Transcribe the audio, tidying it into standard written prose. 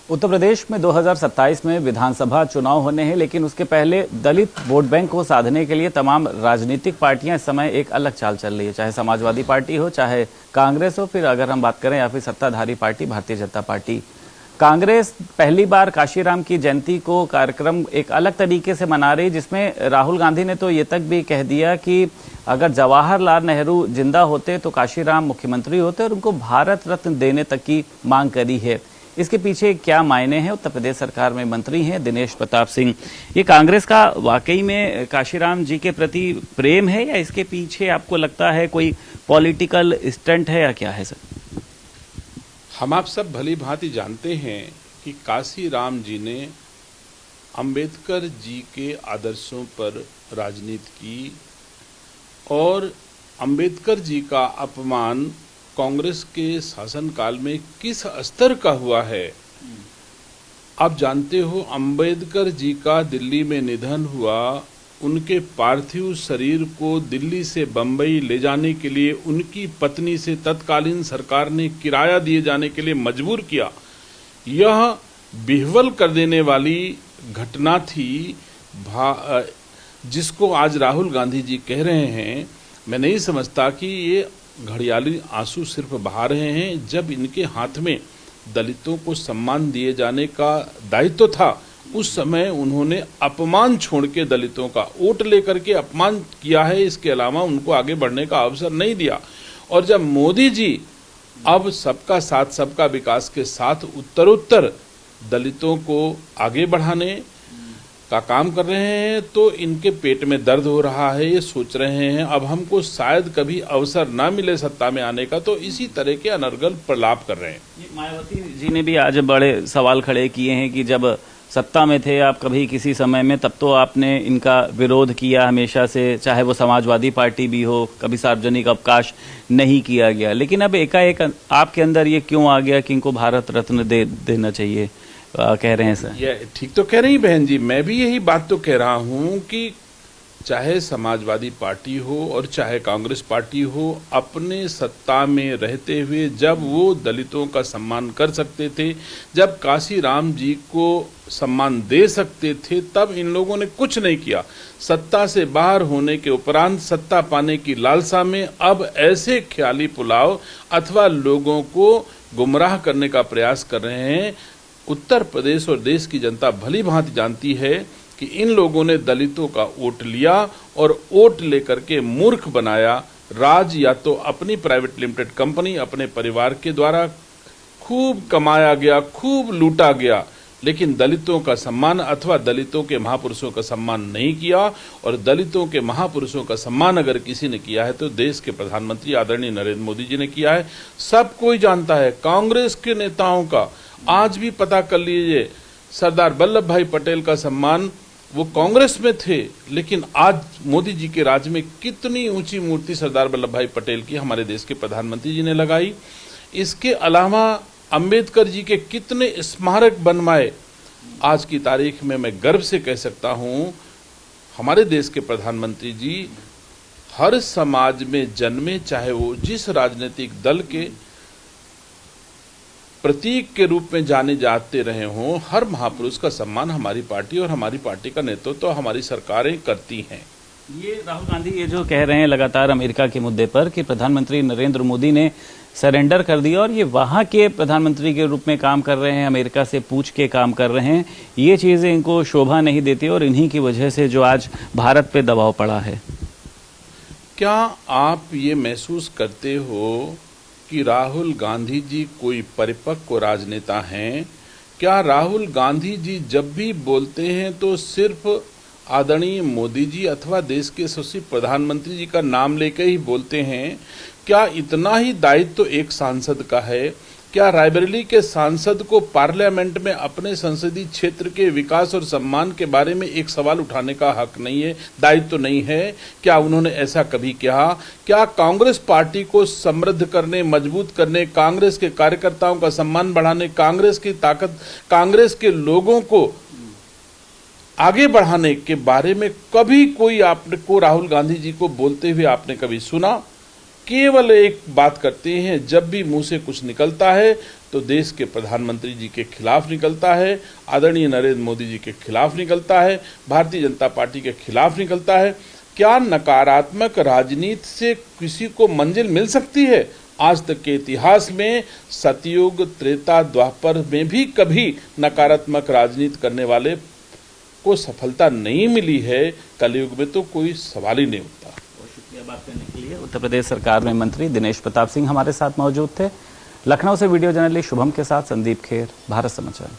उत्तर प्रदेश में 2027 में विधानसभा चुनाव होने हैं, लेकिन उसके पहले दलित वोट बैंक को साधने के लिए तमाम राजनीतिक पार्टियां इस समय एक अलग चाल चल रही है, चाहे समाजवादी पार्टी हो, चाहे कांग्रेस हो, फिर अगर हम बात करें या फिर सत्ताधारी पार्टी भारतीय जनता पार्टी। कांग्रेस पहली बार काशीराम की जयंती को कार्यक्रम एक अलग तरीके से मना रही, जिसमें राहुल गांधी ने तो ये तक भी कह दिया कि अगर जवाहरलाल नेहरू जिंदा होते तो काशीराम मुख्यमंत्री होते और उनको भारत रत्न देने तक की मांग करी है। इसके पीछे क्या मायने हैं? उत्तर प्रदेश सरकार में मंत्री हैं दिनेश प्रताप सिंह। ये कांग्रेस का वाकई में काशीराम जी के प्रति प्रेम है या इसके पीछे आपको लगता है कोई पॉलिटिकल स्टंट है या क्या है सर? हम आप सब भली भांति जानते हैं कि काशीराम जी ने अंबेडकर जी के आदर्शों पर राजनीति की और अंबेडकर जी का अपमान कांग्रेस के शासनकाल में किस स्तर का हुआ है। आप जानते हो, अंबेडकर जी का दिल्ली में निधन हुआ, उनके पार्थिव शरीर को दिल्ली से बंबई ले जाने के लिए उनकी पत्नी से तत्कालीन सरकार ने किराया दिए जाने के लिए मजबूर किया। यह बिहवल कर देने वाली घटना थी जिसको आज राहुल गांधी जी कह रहे हैं। मैं नहीं समझता कि ये घड़ियाली आंसू सिर्फ बहा रहे हैं, जब इनके हाथ में दलितों को सम्मान दिए जाने का दायित्व था उस समय उन्होंने अपमान छोड़ के दलितों का वोट लेकर के अपमान किया है। इसके अलावा उनको आगे बढ़ने का अवसर नहीं दिया। और जब मोदी जी अब सबका साथ सबका विकास के साथ उत्तरोत्तर दलितों को आगे बढ़ाने का काम कर रहे हैं तो इनके पेट में दर्द हो रहा है। ये सोच रहे हैं अब हमको शायद कभी अवसर ना मिले सत्ता में आने का, तो इसी तरह के अनर्गल प्रलाप कर रहे हैं। मायावती जी ने भी आज बड़े सवाल खड़े किए हैं कि जब सत्ता में थे आप कभी किसी समय में, तब तो आपने इनका विरोध किया हमेशा से, चाहे वो समाजवादी पार्टी भी हो, कभी सार्वजनिक अवकाश नहीं किया गया, लेकिन अब एकाएक आपके अंदर ये क्यों आ गया कि इनको भारत रत्न देना चाहिए कह रहे हैं सर? ये ठीक तो कह रही बहन जी, मैं भी यही बात तो कह रहा हूं कि चाहे समाजवादी पार्टी हो और चाहे कांग्रेस पार्टी हो, अपने सत्ता में रहते हुए जब वो दलितों का सम्मान कर सकते थे, जब काशीराम जी को सम्मान दे सकते थे, तब इन लोगों ने कुछ नहीं किया। सत्ता से बाहर होने के उपरांत सत्ता पाने की लालसा में अब ऐसे ख्याली पुलाव अथवा लोगों को गुमराह करने का प्रयास कर रहे हैं। उत्तर प्रदेश और देश की जनता भली भांति जानती है कि इन लोगों ने दलितों का वोट लिया और वोट लेकर के मूर्ख बनाया। राज या तो अपनी प्राइवेट लिमिटेड कंपनी, अपने परिवार के द्वारा खूब कमाया गया, खूब लूटा गया, लेकिन दलितों का सम्मान अथवा दलितों के महापुरुषों का सम्मान नहीं किया। और दलितों के महापुरुषों का सम्मान अगर किसी ने किया है तो देश के प्रधानमंत्री आदरणीय नरेंद्र मोदी जी ने किया है। सब कोई जानता है। कांग्रेस के नेताओं का आज भी पता कर लीजिए, सरदार वल्लभ भाई पटेल का सम्मान, वो कांग्रेस में थे, लेकिन आज मोदी जी के राज में कितनी ऊंची मूर्ति सरदार वल्लभ भाई पटेल की हमारे देश के प्रधानमंत्री जी ने लगाई। इसके अलावा अंबेडकर जी के कितने स्मारक बनवाए। आज की तारीख में मैं गर्व से कह सकता हूं, हमारे देश के प्रधानमंत्री जी हर समाज में जन्मे, चाहे वो जिस राजनीतिक दल के प्रतीक के रूप में जाने जाते रहे हों, हर महापुरुष का सम्मान हमारी पार्टी और हमारी पार्टी का नेतृत्व तो हमारी सरकारें करती हैं। ये राहुल गांधी ये जो कह रहे हैं लगातार अमेरिका के मुद्दे पर कि प्रधानमंत्री नरेंद्र मोदी ने सरेंडर कर दिया और ये वहां के प्रधानमंत्री के रूप में काम कर रहे हैं, अमेरिका से पूछ के काम कर रहे हैं, ये चीजें इनको शोभा नहीं देती और इन्हीं की वजह से जो आज भारत पे दबाव पड़ा है। क्या आप ये महसूस करते हो कि राहुल गांधी जी कोई परिपक्व राजनेता हैं? क्या राहुल गांधी जी जब भी बोलते हैं तो सिर्फ आदरणीय मोदी जी अथवा देश के यशस्वी प्रधानमंत्री जी का नाम लेकर ही बोलते हैं? क्या इतना ही दायित्व एक सांसद का है? क्या रायबरेली के सांसद को पार्लियामेंट में अपने संसदीय क्षेत्र के विकास और सम्मान के बारे में एक सवाल उठाने का हक नहीं है, दायित्व नहीं है? क्या उन्होंने ऐसा कभी कहा? क्या कांग्रेस पार्टी को समृद्ध करने, मजबूत करने, कांग्रेस के कार्यकर्ताओं का सम्मान बढ़ाने, कांग्रेस की ताकत, कांग्रेस के लोगों को आगे बढ़ाने के बारे में कभी कोई आपको राहुल गांधी जी को बोलते हुए आपने कभी सुना? केवल एक बात करते हैं, जब भी मुंह से कुछ निकलता है तो देश के प्रधानमंत्री जी के खिलाफ निकलता है, आदरणीय नरेंद्र मोदी जी के खिलाफ निकलता है, भारतीय जनता पार्टी के खिलाफ निकलता है। क्या नकारात्मक राजनीति से किसी को मंजिल मिल सकती है? आज तक के इतिहास में सतयुग, त्रेता, द्वापर में भी कभी नकारात्मक राजनीति करने वाले को सफलता नहीं मिली है। कलयुग में तो कोई सवाल ही नहीं उठता। बहुत शुक्रिया बात करने के लिए। उत्तर प्रदेश सरकार में मंत्री दिनेश प्रताप सिंह हमारे साथ मौजूद थे। लखनऊ से वीडियो जर्नलिस्ट शुभम के साथ संदीप खेर, भारत समाचार।